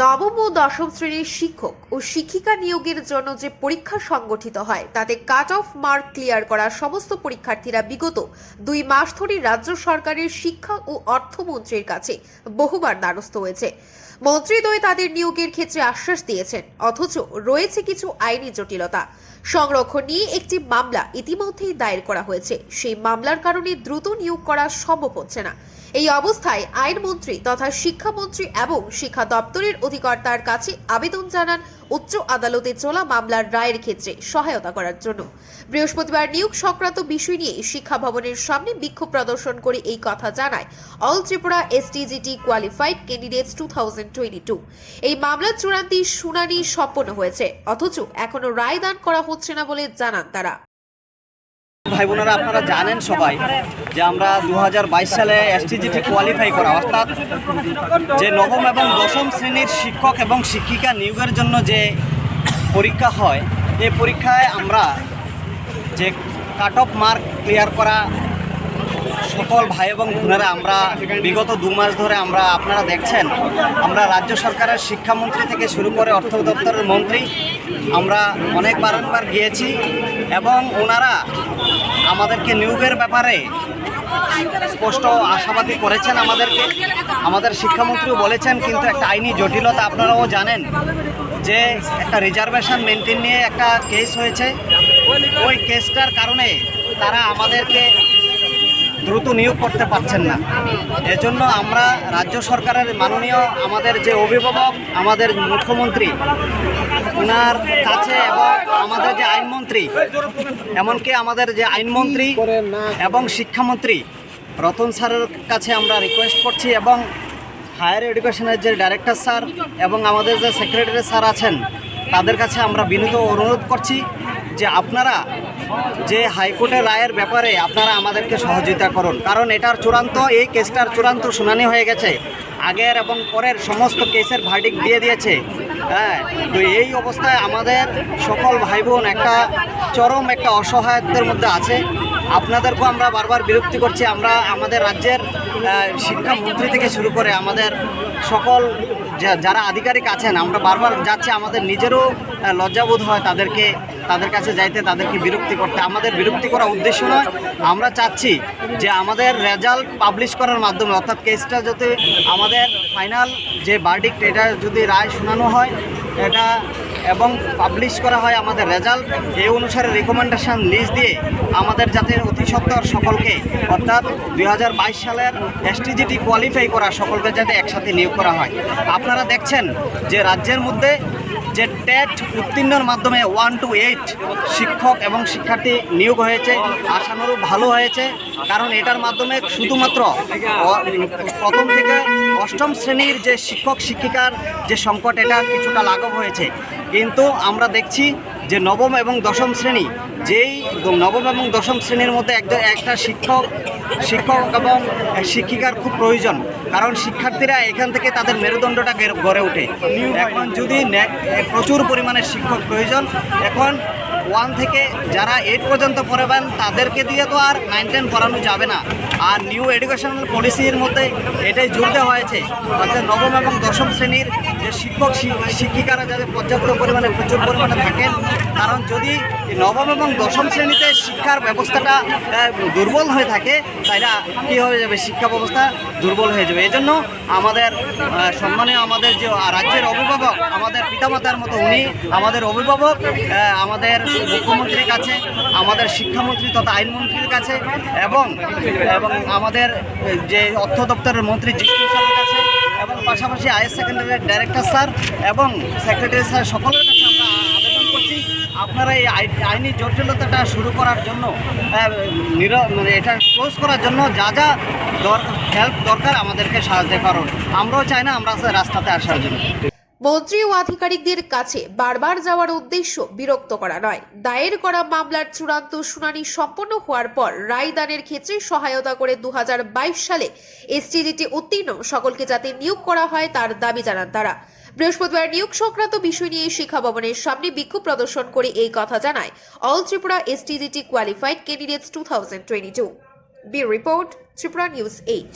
নবম ও দশম শ্রেণীর শিক্ষক ও শিক্ষিকা নিয়োগের জন্য যে পরীক্ষা সংগঠিত হয় তাতে কাট অফ মার্ক ক্লিয়ার করা সমস্ত পরীক্ষার্থীরা বিগত 2 মাস ধরে রাজ্য সরকারের শিক্ষা ও অর্থমন্ত্রীর কাছে বহুবার দ্বারস্থ হয়েছে। মন্ত্রীদ্বয় তাদের নিয়োগের ক্ষেত্রে আশ্বাস দিয়েছেন, অথচ রয়েছে কিছু আইনি জটিলতা। সংরক্ষণ নিয়ে একটি মামলা ইতিমধ্যেই দায়ের করা হয়েছে। সেই মামলার কারণে দ্রুত নিয়োগ করা সম্ভব হচ্ছে না। এই অবস্থায় আইনমন্ত্রী তথা শিক্ষামন্ত্রী এবং শিক্ষা দপ্তরের অধিকর্তার কাছে আবেদন জানান উচ্চ আদালতে চলা মামলার রায়ের ক্ষেত্রে সহায়তা করার জন্য। বৃহস্পতিবার নিয়োগ সংক্রান্ত বিষয় নিয়ে শিক্ষা ভবনের সামনে বিক্ষোভ প্রদর্শন করে এই কথা জানায় all Tripura Stgt qualified candidates 2022। এই মামলার চূড়ান্ত শুনানি সম্পন্ন হয়েছে, অথচ এখনো রায় দান করা হচ্ছে না বলে জানান তারা। ভাই বোনেরা, আপনারা জানেন সবাই যে আমরা 2022 সালে Stgt কোয়ালিফাই করা, অর্থাৎ যে নবম এবং দশম শ্রেণীর শিক্ষক এবং শিক্ষিকা নিয়োগের জন্য যে পরীক্ষা হয়, এই পরীক্ষায় আমরা যে কাট অফ মার্ক ক্লিয়ার করা সকল ভাই এবং বোনেরা, আমরা বিগত 2 মাস ধরে আপনারা দেখছেন, আমরা রাজ্য সরকারের শিক্ষামন্ত্রী থেকে শুরু করে অর্থ দপ্তরের মন্ত্রী আমরা বারবার গিয়েছি এবং ওনারা আমাদেরকে নিয়োগের ব্যাপারে স্পষ্ট আশাবাদী করেছেন। আমাদের শিক্ষামন্ত্রীও বলেছেন, কিন্তু একটা আইনি জটিলতা আপনারাও জানেন যে একটা রিজার্ভেশন মেনটেন নিয়ে একটা কেস হয়েছে। ওই কেসটার কারণে তারা আমাদেরকে দ্রুত নিয়োগ করতে পারছেন না। এজন্য আমরা রাজ্য সরকারের মাননীয় আমাদের যে অভিভাবক, আমাদের মুখ্যমন্ত্রী, ওনার কাছে এবং আমাদের যে আইনমন্ত্রী, এমনকি আমাদের যে আইনমন্ত্রী এবং শিক্ষামন্ত্রী রতন স্যারের কাছে আমরা রিকোয়েস্ট করছি এবং হায়ার এডুকেশনের যে ডাইরেক্টর স্যার এবং আমাদের যে সেক্রেটারি স্যার আছেন তাদের কাছে আমরা বিনীত অনুরোধ করছি যে আপনারা যে হাইকোর্টের রায়ের ব্যাপারে আপনারা আমাদেরকে সহযোগিতা করুন, কারণ এই কেসটার চূড়ান্ত শুনানি হয়ে গেছে। আগের এবং পরের সমস্ত কেসের ভার্ডিক্ট দিয়ে দিয়েছে। তো এই অবস্থায় আমাদের সকল ভাই বোন চরম একটা অসহায়তার মধ্যে আছে। আপনাদেরকেও আমরা বারবার বিরক্তি করছি। আমরা আমাদের রাজ্যের শিক্ষামন্ত্রী থেকে শুরু করে আমাদের সকল যারা আধিকারিক আছেন, আমরা বারবার যাচ্ছি। আমাদের নিজেরও লজ্জাবোধ হয় তাদের কাছে যাইতে, তাদেরকে বিরক্তি করতে। আমাদের বিরক্তি করা উদ্দেশ্য নয়, আমরা চাচ্ছি যে আমাদের রেজাল্ট পাবলিশ করার মাধ্যমে, অর্থাৎ কেসটা যাতে আমাদের ফাইনাল যে ভার্ডিক্ট এটা যদি রায় শোনানো হয় এটা এবং পাবলিশ করা হয় আমাদের রেজাল্ট, এই অনুসারে রিকমেন্ডেশন লিস্ট দিয়ে আমাদের যাতে অতি সত্বর সকলকে, অর্থাৎ 2022 সালের Stgt কোয়ালিফাই করা সকলকে যাতে একসাথে নিয়োগ করা হয়। আপনারা দেখছেন যে রাজ্যের মধ্যে যে টেট উত্তীর্ণের মাধ্যমে 1 to 8 শিক্ষক এবং শিক্ষার্থী নিয়োগ হয়েছে, আশানুরূপ ভালো হয়েছে। কারণ এটার মাধ্যমে শুধুমাত্র প্রথম থেকে অষ্টম শ্রেণীর যে শিক্ষক শিক্ষিকার যে সংকট, এটা কিছুটা লাঘব হয়েছে। কিন্তু আমরা দেখছি যে নবম এবং দশম শ্রেণীর মধ্যে একটা শিক্ষক এবং শিক্ষিকার খুব প্রয়োজন, কারণ শিক্ষার্থীরা এখান থেকে তাদের মেরুদণ্ডটা গড়ে ওঠে। এখন যদি প্রচুর পরিমাণে শিক্ষক প্রয়োজন, এখন 1 থেকে যারা 8 পর্যন্ত পড়াবেন তাদেরকে দিয়ে তো আর 9, 10 পড়ানো যাবে না। আর নিউ এডুকেশনাল পলিসির মধ্যে এটাই জোর দেওয়া হয়েছে, অর্থাৎ নবম এবং দশম শ্রেণীর যে শিক্ষক শিক্ষিকারা যাতে প্রচুর পরিমাণে থাকেন। কারণ যদি নবম এবং দশম শ্রেণীতে শিক্ষার ব্যবস্থাটা দুর্বল হয়ে থাকে, তাইলে কী হয়ে যাবে, শিক্ষা ব্যবস্থা দুর্বল হয়ে যাবে। এই জন্য আমাদের সম্মানীয় আমাদের যে রাজ্যের অভিভাবক, আমাদের পিতামাতার মতো উনি আমাদের অভিভাবক, আমাদের মুখ্যমন্ত্রীর কাছে, আমাদের শিক্ষামন্ত্রী তথা আইনমন্ত্রীর কাছে এবং আমাদের যে অর্থ দপ্তরের মন্ত্রী জিষ্ণু স্যারের কাছে এবং পাশাপাশি হায়ার সেকেন্ডারির ডাইরেক্টর স্যার এবং সেক্রেটারি স্যার সকলের কাছে আমরা আবেদন করছি, আপনারা এই আইনি জটিলতাটা শুরু করার জন্য, এটা ক্লোজ করার জন্য যা হেল্প দরকার আমাদেরকে সাহায্য করুন। আমরাও চাই না আমরা রাস্তাতে আসার জন্য। মন্ত্রী ও আধিকারিকদের কাছে বারবার যাওয়ার উদ্দেশ্য বিরক্ত করা নয়, দায়ের করা মামলার চূড়ান্ত শুনানি সম্পন্ন হওয়ার পর রায় দানের ক্ষেত্রে সহায়তা করে 2022 সালে Stgt উত্তীর্ণ সকলকে যাতে নিয়োগ করা হয় তার দাবি জানান তারা। বৃহস্পতিবার নিয়োগ সংক্রান্ত বিষয় নিয়ে শিক্ষা ভবনের সামনে বিক্ষোভ প্রদর্শন করে এই কথা জানায় all Tripura Stgt qualified candidates 2022। Bureau report, Tripura news 8।